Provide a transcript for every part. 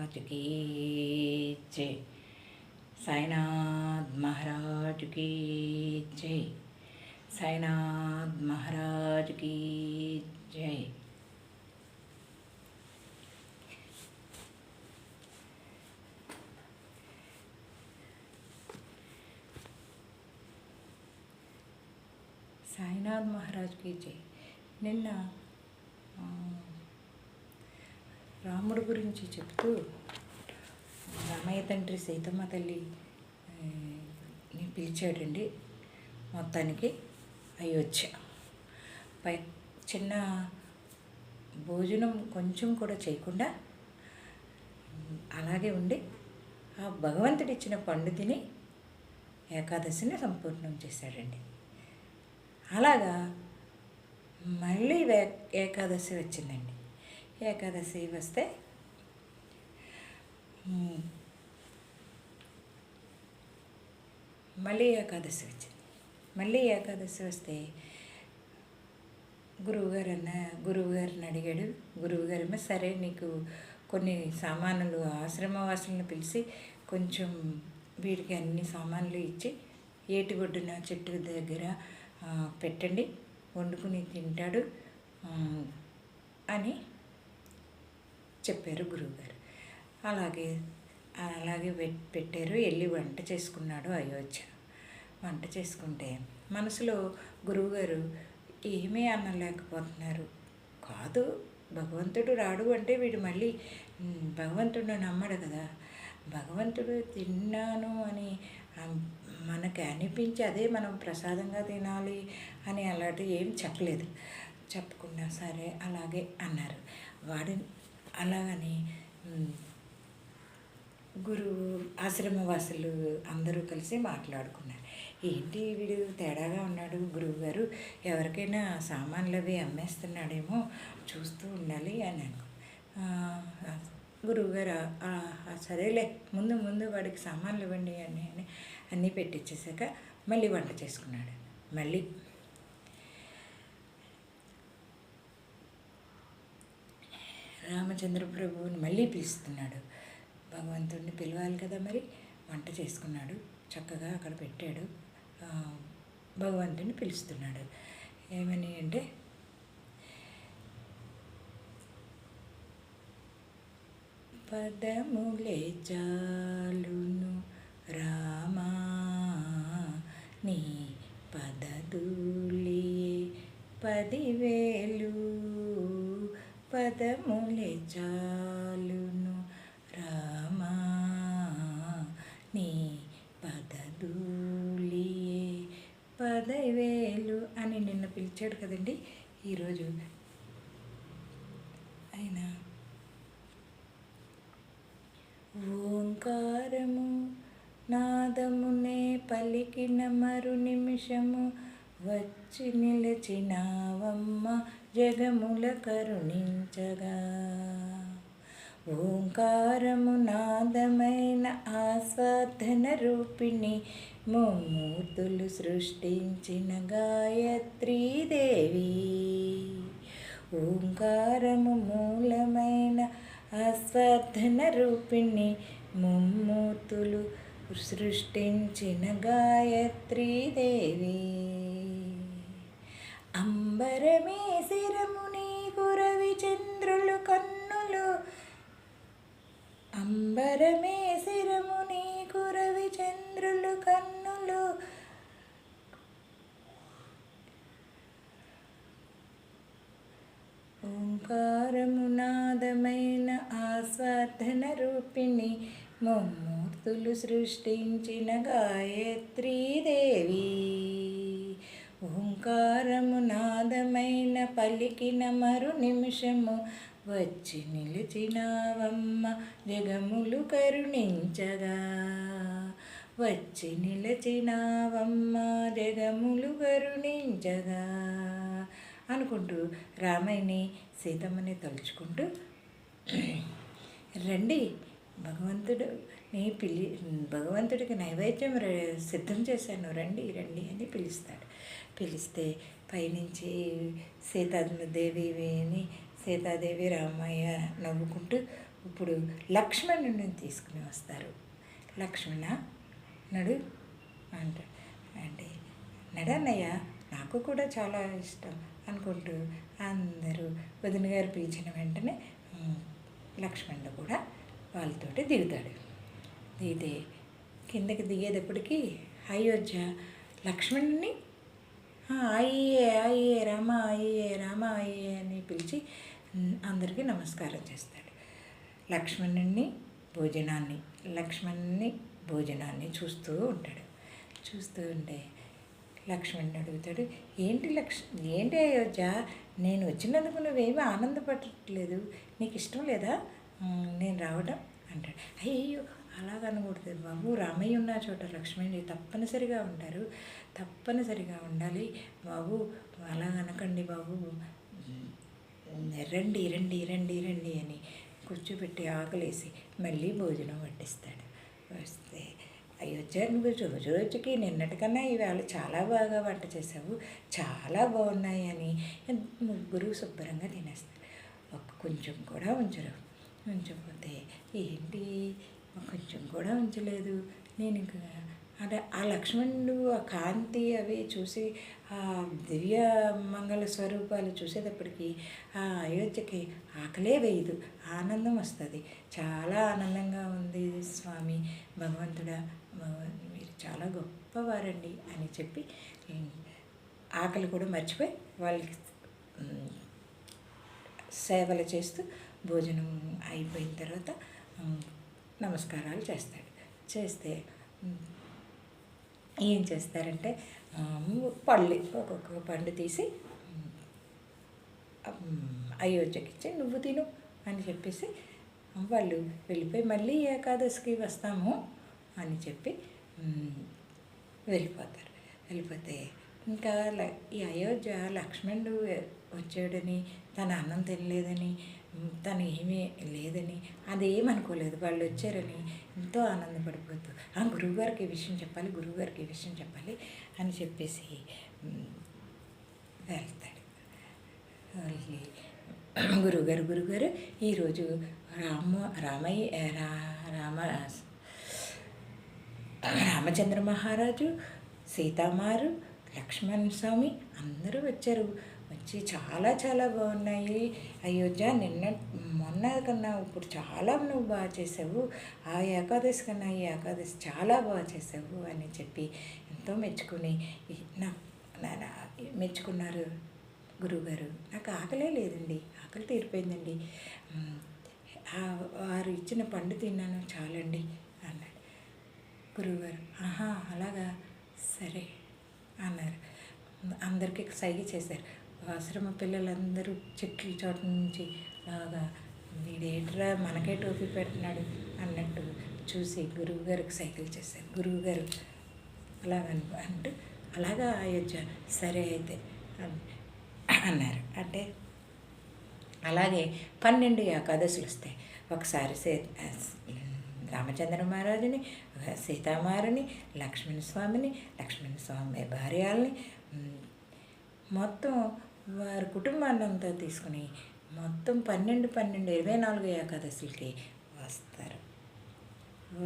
महाराज की जय। साईनाथ महाराज की जय। साईनाथ महाराज की जय। సాయినాథ్ మహారాజ్ की जय। నిన్న రాముడి గురించి చెప్తూ రామయ్య తండ్రి సీతమ్మ తల్లి పిలిచాడండి. మొత్తానికి అయోధ్య పై చిన్న భోజనం కొంచెం కూడా చేయకుండా అలాగే ఉండి ఆ భగవంతుడిచ్చిన పండు తిని ఏకాదశిని సంపూర్ణం చేశాడండి. అలాగా మళ్ళీ ఏకాదశి వచ్చిందండి. ఏకాదశి వస్తే మళ్ళీ ఏకాదశి వచ్చింది. మళ్ళీ ఏకాదశి వస్తే గురువుగారిని అడిగాడు. గురువుగారేమో సరే నీకు కొన్ని సామానులు ఆశ్రమవాసులను పిలిచి కొంచెం వీడికి అన్ని సామాన్లు ఇచ్చి ఏటిగొడ్డున చెట్టు దగ్గర పెట్టండి, వండుకుని తింటాడు అని చెప్పారు గురువుగారు. అలాగే పెట్టారు. వెళ్ళి వంట చేసుకున్నాడు అయోధ్య. వంట చేసుకుంటే మనసులో గురువుగారు ఏమీ అనలేకపోతున్నారు. కాదు, భగవంతుడు రాడు అంటే వీడు మళ్ళీ భగవంతుడు నమ్మడు కదా. భగవంతుడు తిన్నాను అని మనకి అనిపించి అదే మనం ప్రసాదంగా తినాలి అని అలాంటివి ఏం చెప్పలేదు. చెప్పకుండా సరే అలాగే అన్నారు. అలాగని గురువు ఆశ్రమవాసులు అందరూ కలిసి మాట్లాడుకున్నారు. ఏంటి వీడు తేడాగా ఉన్నాడు, గురువుగారు ఎవరికైనా సామాన్లు అవి అమ్మేస్తున్నాడేమో చూస్తూ ఉండాలి అని గురువుగారు సరేలే ముందు వాడికి సామాన్లు ఇవ్వండి అని అన్నీ పెట్టించేసాక మళ్ళీ వంట చేసుకున్నాడు. మళ్ళీ రామచంద్ర ప్రభువుని మళ్ళీ పిలుస్తున్నాడు. భగవంతుడిని పిలవాలి కదా, మరి వంట చేసుకున్నాడు. చక్కగా అక్కడ పెట్టాడు. భగవంతుడిని పిలుస్తున్నాడు. ఏమని అంటే పదములే చాలును రామా నీ పదధూళియే 10,000 పదములే చాలును రామా నీ పదధూళియే 10,000 అని నిన్న పిలిచాడు కదండి. ఈరోజు ఆయన ఓంకారము నాదమునే పలికిన మరు నిమిషము వచ్చి నిలిచినావమ్మ జగముల కరుణించగా. ఓంకారము నాదమైన ఆస్వాదన రూపిణి ముమ్మూర్తులు సృష్టించిన గాయత్రీదేవి. ఓంకారము మూలమైన ఆస్వాదన రూపిణి ముమ్మూర్తులు సృష్టించిన గాయత్రీదేవి. అంబరమే శిరము నీకు రవిచంద్రులు కన్నులు. అంబరమే శిరము నీకు రవిచంద్రులు కన్నులు. ఓంకారము నాదమైన ఆస్వాదన రూపిణి ముమ్మూర్తులు సృష్టించిన గాయత్రీదేవి. ఓంకారము నాదమైన పలికిన మరు నిమిషము వచ్చి నిలిచినావమ్మ జగములు కరుణించగా. వచ్చి నిలిచినావమ్మ జగములు కరుణించగా అనుకుంటూ రామయ్యని సీతమ్మని తలుచుకుంటూ రండి భగవంతుడికి నైవేద్యం సిద్ధం చేశాను, రండి రండి అని పిలుస్తాడు. పిలిస్తే పైనుంచి సీతాదేవి రామయ్య నవ్వుకుంటూ ఇప్పుడు లక్ష్మణుని తీసుకుని వస్తారు. లక్ష్మణ నడు అంటాడు. అంటే నడన్నయ్య, నాకు కూడా చాలా ఇష్టం అనుకుంటూ అందరూ వదిన గారు పిలిచిన వెంటనే లక్ష్మణుడు కూడా వాళ్ళతోటి దిగుతాడు. దిగితే కిందకి దిగేటప్పటికి అయోధ్య లక్ష్మణుని అయ్యే అయ్యే రామ అయ్యే రామ అయ్యే అని పిలిచి అందరికీ నమస్కారం చేస్తాడు. లక్ష్మణుని భోజనాన్ని చూస్తూ ఉంటాడు. చూస్తూ ఉంటే లక్ష్మణుడు అడుగుతాడు, ఏంటి అయోధ్య, నేను వచ్చినందుకు నువ్వేమీ ఆనందపడట్లేదు, నీకు ఇష్టం లేదా నేను రావడం అంటాడు. అయ్యో అలాగనకూడదు బాబు, రామయ్య ఉన్న చోట లక్ష్మణుడు తప్పనిసరిగా ఉంటారు, తప్పనిసరిగా ఉండాలి బాబు, అలాగనకండి బాబు, రండి రండి రండి రండి అని కూర్చోబెట్టి ఆకలేసి మళ్ళీ భోజనం వడ్డిస్తాడు. వస్తే అయోధ్య, నువ్వు రోజుకి నిన్నటికన్నా ఈవేళ చాలా బాగా వంట చేసావు, చాలా బాగున్నాయి అని ముగ్గురు శుభ్రంగా తినేస్తారు. కొంచెం కూడా ఉంచకపోతే ఏంటి కొంచెం కూడా ఉంచలేదు, నేను ఇంకా అంటే ఆ లక్ష్మణుడు ఆ కాంతి అవి చూసి ఆ దివ్య మంగళ స్వరూపాలు చూసేటప్పటికి ఆ అయోధ్యకి ఆకలే వేయదు, ఆనందం వస్తుంది. చాలా ఆనందంగా ఉంది స్వామి, భగవంతుడా మీరు చాలా గొప్పవారండి అని చెప్పి ఆకలి కూడా మర్చిపోయి వాళ్ళకి సేవలు చేస్తూ భోజనం అయిపోయిన తర్వాత నమస్కారాలు చేస్తే ఏం చేస్తారంటే పళ్ళు ఒక్కొక్క పండు తీసి అయోధ్యకి ఇచ్చి నువ్వు తిను అని చెప్పేసి వాళ్ళు వెళ్ళిపోయి మళ్ళీ ఏకాదశికి వస్తాము అని చెప్పి వెళ్ళిపోతే ఇంకా ఈ అయోధ్య లక్ష్మణుడు వచ్చాడని తన అన్నం తినలేదని తను ఏమీ లేదని అదేమనుకోలేదు. వాళ్ళు వచ్చారని ఎంతో ఆనందపడిపోతూ గురువుగారికి ఈ విషయం చెప్పాలి అని చెప్పేసి వెళ్తాడు. వెళ్ళి గురువుగారు ఈరోజు రామచంద్ర మహారాజు, సీతామారు, లక్ష్మణ స్వామి అందరూ వచ్చి చాలా చాలా బాగున్నాయి అయోధ్య, మొన్న కన్నా ఇప్పుడు చాలా నువ్వు బాగా చేసావు, ఆ ఏకాదశి కన్నా ఈ ఏకాదశి చాలా బాగా చేసావు అని చెప్పి ఎంతో మెచ్చుకున్నారు గురువుగారు. నాకు ఆకలే లేదండి, ఆకలి తీరిపోయిందండి, వారు ఇచ్చిన పండు తిన్నాను చాలండి అన్నాడు. గురువుగారు అలాగా సరే అన్నారు. అందరికీ సైగ చేశారు. ఆశ్రమ పిల్లలందరూ చెట్ల చోట నుంచి బాగా వీడేట్రా మనకే టోపీ పెడుతున్నాడు అన్నట్టు చూసి గురువుగారికి సైకిల్ చేశారు. గురువుగారు అంటూ అలాగా అయోధ్య సరే అయితే అన్నారు. అంటే అలాగే 12 ఏకాదశులు వస్తాయి. ఒకసారి రామచంద్ర మహారాజుని, సీతామారిని, లక్ష్మణ స్వామి భార్యల్ని మొత్తం వారి కుటుంబాన్ని అంతా తీసుకుని మొత్తం 24 ఏకాదశులకి వస్తారు.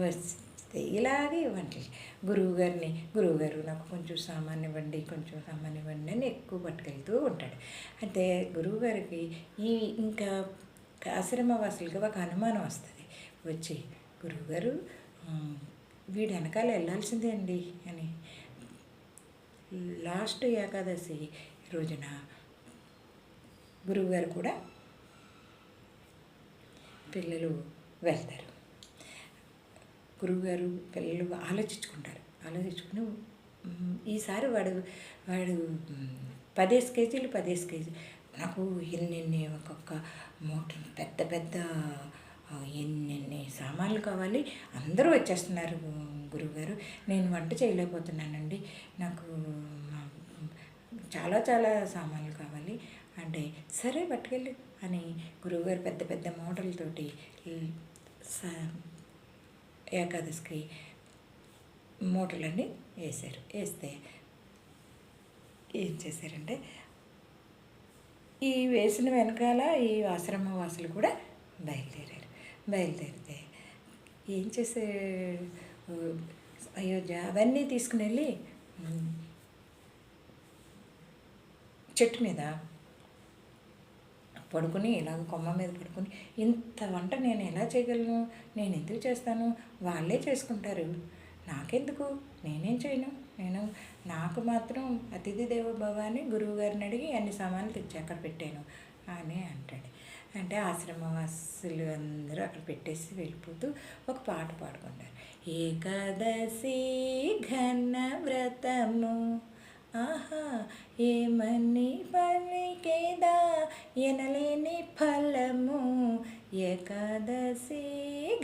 వస్తే ఇలాగే వంటలు గురువుగారు నాకు కొంచెం సామాన్ ఇవ్వండి అని ఎక్కువ పట్టుకెళ్తూ ఉంటాడు. అయితే గురువుగారికి ఇంకా ఆశ్రమవాసులకి ఒక అనుమానం వస్తుంది. వచ్చి గురువుగారు వీడి వెనకాల వెళ్ళాల్సిందే అండి అని. లాస్ట్ ఏకాదశి రోజున గురువుగారు కూడా పిల్లలు వెళ్తారు. గురువుగారు పిల్లలు ఆలోచించుకుని ఈసారి వాడు 15 కేజీలు నాకు ఎన్ని ఒక్కొక్క మూట పెద్ద ఎన్ని సామాన్లు కావాలి, అందరూ వచ్చేస్తున్నారు గురువుగారు, నేను వంట చేయలేకపోతున్నానండి, నాకు చాలా సామాన్లు కావాలి అంటే సరే పట్టుకెళ్ళు అని గురువుగారు పెద్ద మూటలతోటి ఏకాదశికి మూటలన్నీ వేస్తే ఏం చేశారంటే ఈ వేసిన వెనకాల ఈ ఆశ్రమ వాసులు కూడా బయలుదేరారు. బయలుదేరితే ఏం చేసే అయోధ్య అవన్నీ తీసుకుని వెళ్ళి చెట్టు మీద పడుకుని ఇలాగ కొమ్మ మీద పడుకుని, ఇంత వంట నేను ఎలా చేయగలను, నేను ఎందుకు చేస్తాను, వాళ్ళే చేసుకుంటారు, నాకెందుకు, నేనేం చేయను, నాకు మాత్రం అతిథి దేవో భవ అని గురువు గారిని అడిగి అన్ని సామాన్లు తెచ్చి అక్కడ పెట్టాను అని అంటాడు. అంటే ఆశ్రమవాసులు అందరూ అక్కడ పెట్టేసి వెళ్ళిపోతూ ఒక పాట పాడుకుంటారు. ఏకాదశి ఘన వ్రతము ఆహా ఏమని పలికేదా ఎనలేని ఫలము, ఏకాదశి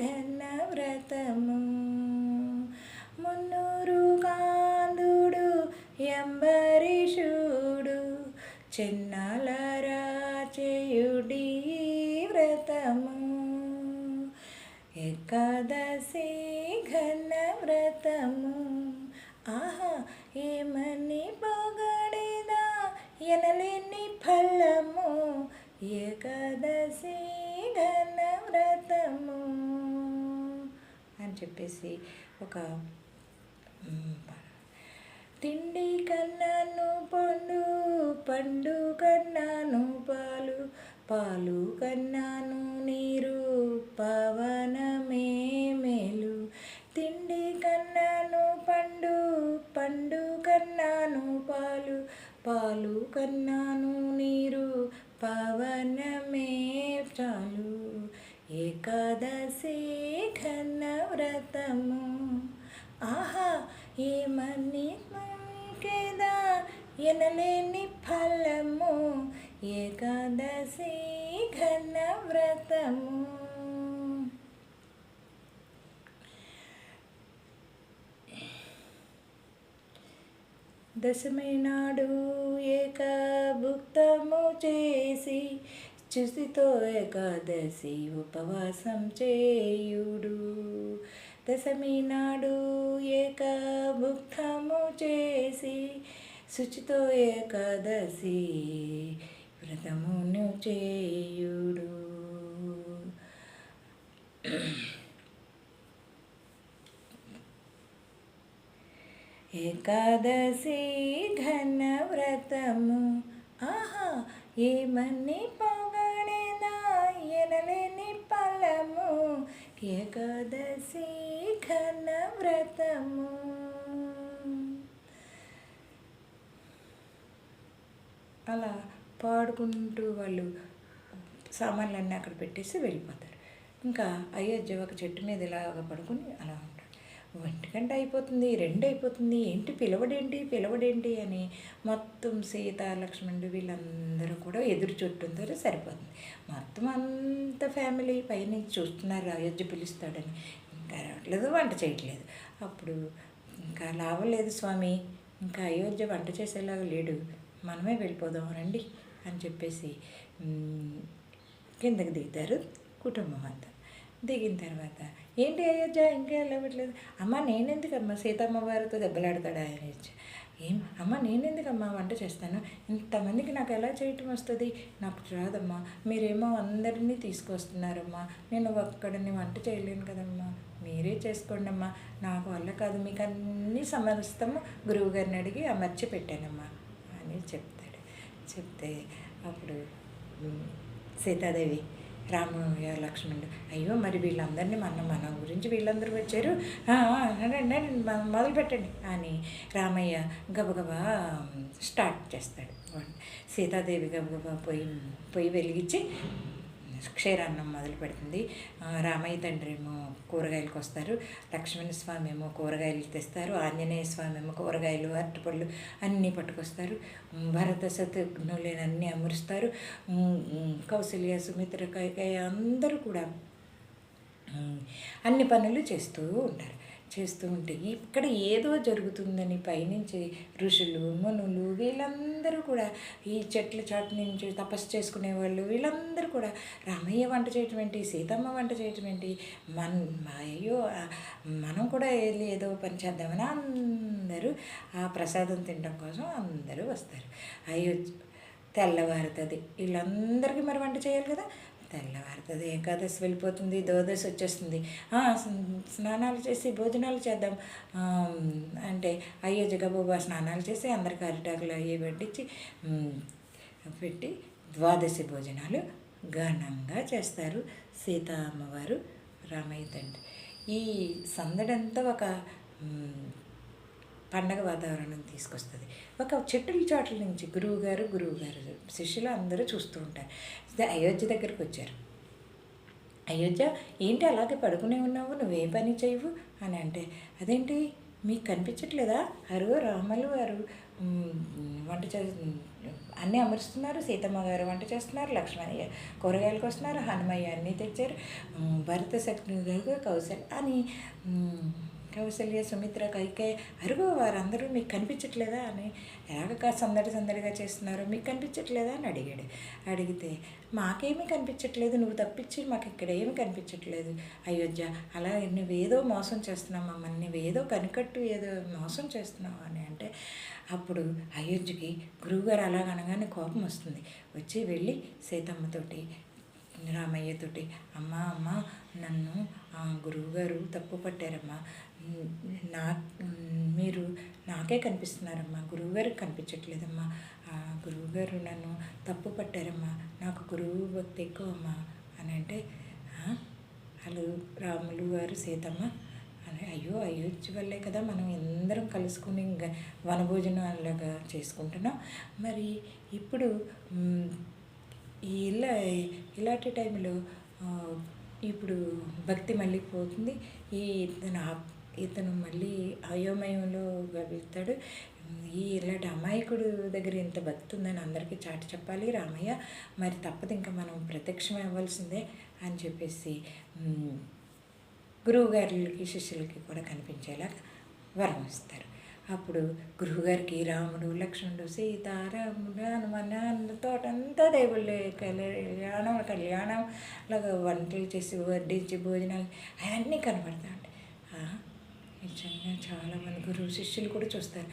ఘన వ్రతము, మున్నూరు కాందుడు ఎంబరీషుడు చిన్నాలరా చేయుడి వ్రతము, ఏకాదశి ఘన వ్రతము ఆహా ఏమని పొగడేదా ఎనలేని ఫలము, ఏకాదశి ఘన వ్రతము అని చెప్పేసి ఒక తిండి కన్నాను పండు, పండు కన్నాను పాలు, పాలు కన్నాను నీరు, పవనమే మేలు, తిండి కన్నాను పండు, పండు కన్నాను పాలు, పాలు కన్నాను నీరు, పవనమే చాలు, ఏకాదశి ఘన వ్రతము ఆహా ఏమని కేదా ఎనలేని ఫలము, ఏకాదశి ఘన వ్రతము. దశమి నాడు ఏకభుక్తము చేసి చుసితో ఏకాదశి ఉపవాసం చేయుడు, దశమి నాడు ఏకభుక్తము చేసి శుచితో ఏకాదశి వ్రతమును చేయుడు, ఏకాదశి ఘన వ్రతము ఆహా ఏమని పొగడేదా ఎనలేని ఫలము, ఏకాదశి ఘన వ్రతము. అలా పాడుకుంటూ వాళ్ళు సామాన్లన్నీ అక్కడ పెట్టేసి వెళ్ళిపోతారు. ఇంకా అయోధ్య ఒక చెట్టు మీద ఇలాగ పడుకుని అలా ఉంటాడు. 1 అయిపోతుంది, 2 అయిపోతుంది, ఏంటి పిలవడేంటి అని మొత్తం సీత లక్ష్మణుడు వీళ్ళందరూ కూడా ఎదురు చుట్టూందరూ సరిపోతుంది. మొత్తం అంత ఫ్యామిలీ పైనుంచి చూస్తున్నారు అయోధ్య పిలుస్తాడని. ఇంకా రావట్లేదు, వంట చేయట్లేదు. అప్పుడు ఇంకా లాభం లేదు స్వామి, ఇంకా అయోధ్య వంట చేసేలాగా లేడు, మనమే వెళ్ళిపోదాం రండి అని చెప్పేసి కిందకి దిగుతారు కుటుంబం అంతా. దిగిన తర్వాత ఏంటి అయోధ్య ఇంకా వెళ్ళవట్లేదు, అమ్మ నేనెందుకమ్మా సీతమ్మ వారితో దెబ్బలాడతాడా అయోధ్య, ఏం అమ్మ నేనెందుకమ్మా వంట చేస్తాను, ఇంతమందికి నాకు ఎలా చేయటం వస్తుంది, నాకు రాదమ్మా, మీరేమో అందరినీ తీసుకొస్తున్నారమ్మా, నేను ఒక్కడిని వంట చేయలేను కదమ్మా, మీరే చేసుకోండి అమ్మా, నాకు వల్ల కాదు, మీకు అన్నీ సమస్తము గురువు గారిని అడిగి అమర్చి పెట్టానమ్మా అని చెప్తాడు. చెప్తే అప్పుడు సీతాదేవి రామయ్య లక్ష్మణుడు అయ్యో మరి వీళ్ళందరినీ మన గురించి వీళ్ళందరూ వచ్చారు, మొదలు పెట్టండి అని రామయ్య గబగబా స్టార్ట్ చేస్తాడు. సీతాదేవి గబగబా పొయ్యి వెలిగించి క్షీరాన్నం మొదలు పెడుతుంది. రామయ్య తండ్రి ఏమో కూరగాయలకు వస్తారు, లక్ష్మణ స్వామి ఏమో కూరగాయలు తెస్తారు, ఆంజనేయ స్వామి ఏమో కూరగాయలు అరటిపళ్ళు అన్నీ పట్టుకొస్తారు, భరత శత్రుఘ్నులని అన్నీ అమరుస్తారు, కౌసల్య సుమిత్ర కైకేయ అందరూ కూడా అన్ని పనులు చేస్తూ ఉంటే ఇక్కడ ఏదో జరుగుతుందని పైనుంచి ఋషులు మునులు వీళ్ళందరూ కూడా ఈ చెట్ల చాటు నుంచి తపస్సు చేసుకునే వాళ్ళు వీళ్ళందరూ కూడా రామయ్య వంట చేయటం ఏంటి, సీతమ్మ వంట చేయటం ఏంటి, అయ్యో మనం కూడా ఏదో పని చేద్దామని అందరూ ఆ ప్రసాదం తినడం కోసం అందరూ వస్తారు. అయ్యో తెల్లవారుతుంది, వీళ్ళందరికీ మరి వంట చేయాలి కదా, తెల్లవారుతుంది, ఏకాదశి వెళ్ళిపోతుంది, ద్వాదశి వచ్చేస్తుంది. స్నానాలు చేసి భోజనాలు చేద్దాం అంటే అయ్యో జగబాబా స్నానాలు చేసి అందరికి అరిటాకులు అవి పెట్టి ద్వాదశి భోజనాలు ఘనంగా చేస్తారు సీతా అమ్మవారు, రామయ్య తండ్రి. ఈ సందడంతా ఒక పండగ వాతావరణం తీసుకొస్తుంది. ఒక చెట్టుల చాట్ల నుంచి గురువుగారు శిష్యులు అందరూ చూస్తూ ఉంటారు. అయోధ్య దగ్గరికి వచ్చారు. అయోధ్య, ఏంటి అలాగే పడుకునే ఉన్నావు, నువ్వే పని చేయవు అని అంటే, అదేంటి మీకు కనిపించట్లేదా, అరుగు రాములు వారు వంట అన్నీ అమరుస్తున్నారు, సీతమ్మ గారు వంట చేస్తున్నారు, లక్ష్మణయ్య కూరగాయలకు వస్తున్నారు, హనుమయ్య అన్నీ తెచ్చారు, భరత శక్తి గారు కౌసల్య సుమిత్ర కైకేయి అరుగు వారందరూ మీకు కనిపించట్లేదా అని, ఎలాగ సందడిగా చేస్తున్నారు, మీకు కనిపించట్లేదా అని అడిగితే మాకేమీ కనిపించట్లేదు, నువ్వు తప్పించి మాకు ఇక్కడ ఏమి కనిపించట్లేదు అయోధ్య, అలా నువ్వేదో మోసం చేస్తున్నావు మమ్మల్ని, నువ్వేదో కనికట్టు ఏదో మోసం చేస్తున్నావు అని అంటే, అప్పుడు అయోధ్యకి గురువుగారు అలాగనగానే కోపం వస్తుంది. వచ్చి వెళ్ళి సీతమ్మతోటి రామయ్యతోటి, అమ్మ నన్ను గురువుగారు తప్పు పట్టారమ్మా, మీరు నాకే కనిపిస్తున్నారమ్మా, గురువుగారికి కనిపించట్లేదమ్మా, గురువుగారు నన్ను తప్పు పట్టారమ్మా, నాకు గురువు భక్తి ఎక్కువమ్మా అని అంటే, వాళ్ళు రాములు వారు సీతమ్మ అని, అయ్యో అయోధ్య వల్లే కదా మనం అందరం కలుసుకుని వనభోజనం అలాగా చేసుకుంటున్నాం, మరి ఇప్పుడు ఇలాంటి టైంలో ఇప్పుడు భక్తి మళ్ళీ పోతుంది, ఇతను మళ్ళీ అయోమయంలో వెళ్తాడు, ఇలాంటి అమాయకుడు దగ్గర ఇంత భక్తి ఉందని అందరికీ చాటి చెప్పాలి రామయ్య, మరి తప్పదు ఇంకా మనం ప్రత్యక్షం అవ్వాల్సిందే అని చెప్పేసి గురువుగారికి శిష్యులకి కూడా కనిపించేలా వరం ఇస్తారు. అప్పుడు గురువుగారికి రాముడు లక్ష్మణుడు సీతారాముడు హనుమాన్ తోటంతా దేవుళ్ళే కళ్యాణం అలాగా వంటలు చేసి వడ్డించి భోజనాలు అవన్నీ కనపడతా ఉంటాయి. నిజంగా చాలామంది గురువు శిష్యులు కూడా చూస్తారు.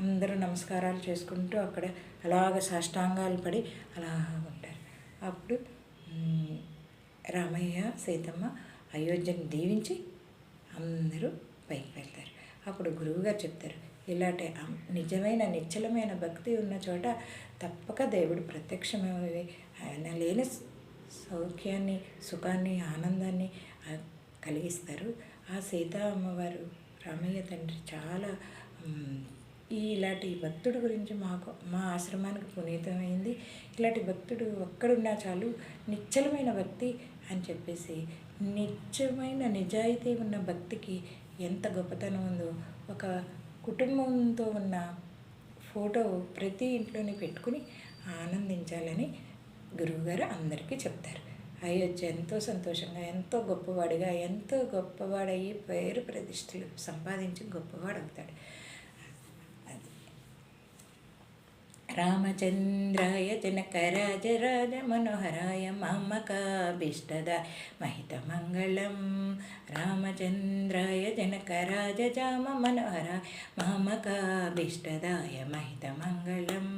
అందరూ నమస్కారాలు చేసుకుంటూ అక్కడ అలాగ సాష్టాంగాలు పడి అలా ఉంటారు. అప్పుడు రామయ్య సీతమ్మ అయోధ్యను దీవించి అందరూ పైకి వెళ్తారు. అప్పుడు గురువుగారు చెప్తారు, ఇలాంటి నిజమైన నిశ్చలమైన భక్తి ఉన్న చోట తప్పక దేవుడు ప్రత్యక్షమయ్యి ఆయన లేని సౌఖ్యాన్ని, సుఖాన్ని, ఆనందాన్ని కలిగిస్తారు. ఆ సీతా అమ్మవారు రామయ్య తండ్రి చాలా ఇలాంటి భక్తుడు గురించి మా ఆశ్రమానికి పునీతమైంది, ఇలాంటి భక్తుడు ఒక్కడున్నా చాలు, నిశ్చలమైన భక్తి అని చెప్పేసి, నిత్యమైన నిజాయితీ ఉన్న భక్తికి ఎంత గొప్పతనం ఉందో, ఒక కుటుంబంతో ఉన్న ఫోటో ప్రతి ఇంట్లోనే పెట్టుకుని ఆనందించాలని గురువుగారు అందరికీ చెప్తారు. అయోధ్య ఎంతో సంతోషంగా, ఎంతో గొప్పవాడిగా, ఎంతో గొప్పవాడయ్యి పేరు ప్రతిష్టలు సంపాదించి గొప్పవాడవుతాడు. రామచంద్రాయ జనకరాజరాజ మనోహరాయ మామకాభీష్టదాయ మహితమంగళం. రామచంద్రాయ జనకరాజ జామ మనోహరాయ మామకాభీష్టదాయ మహితమంగళం.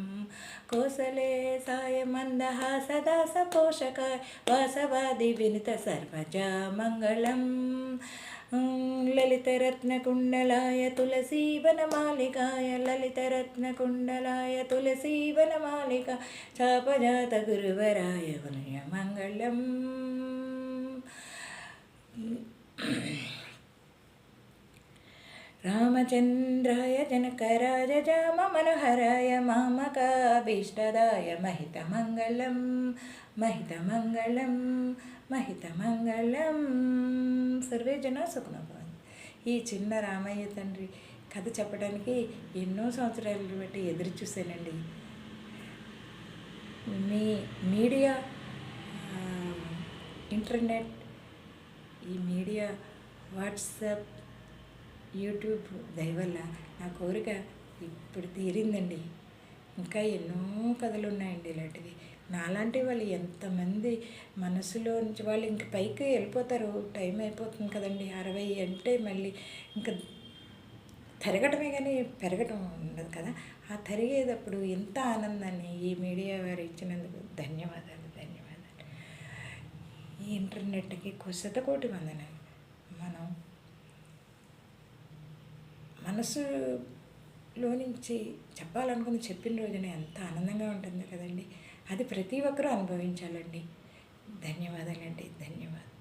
కోసలేసాయ మందహాసదాస పోషకాయ వాసవాది వినుత సర్వజా మంగళం. లలితరత్నకుండలాయ తులసీవనమాలికాయ లలితరత్నకుండలాయ తులసీవనమాలిక చాపజాత గురువరాయ మంగళం. రామచంద్రాయ జనకరాజ జామ మనోహరాయ మామకాభీష్టదాయ మహితమంగళం మహితమంగళం మహితమంగళం. సర్వే జనా సుఖినో భవంతు. ఈ చిన్న రామయ్య తండ్రి కథ చెప్పడానికి ఎన్నో సంవత్సరాలు బట్టి ఎదురు చూశానండి. మీ మీడియా, ఇంటర్నెట్, ఈ మీడియా, వాట్సాప్, యూట్యూబ్ దయవల్ల నా కోరిక ఇప్పుడు తీరిందండి. ఇంకా ఎన్నో కథలు ఉన్నాయండి ఇలాంటివి. నాలాంటి వాళ్ళు ఎంతమంది మనసులో నుంచి వాళ్ళు ఇంక పైకి వెళ్ళిపోతారు, టైం అయిపోతుంది కదండి. 60 అంటే మళ్ళీ ఇంకా తరగటమే కానీ పెరగటం ఉండదు కదా. ఆ తరిగేటప్పుడు ఎంత ఆనందాన్ని ఈ మీడియా వారు ఇచ్చినందుకు ధన్యవాదాలు. ఇంటర్నెట్కి శతకోటి వందనాలు. మనం మనసులో నుంచి చెప్పాలనుకుని చెప్పిన రోజున ఎంత ఆనందంగా ఉంటుందో కదండి. అది ప్రతి ఒక్కరూ అనుభవించాలండి. ధన్యవాదాలండి. ధన్యవాదాలు.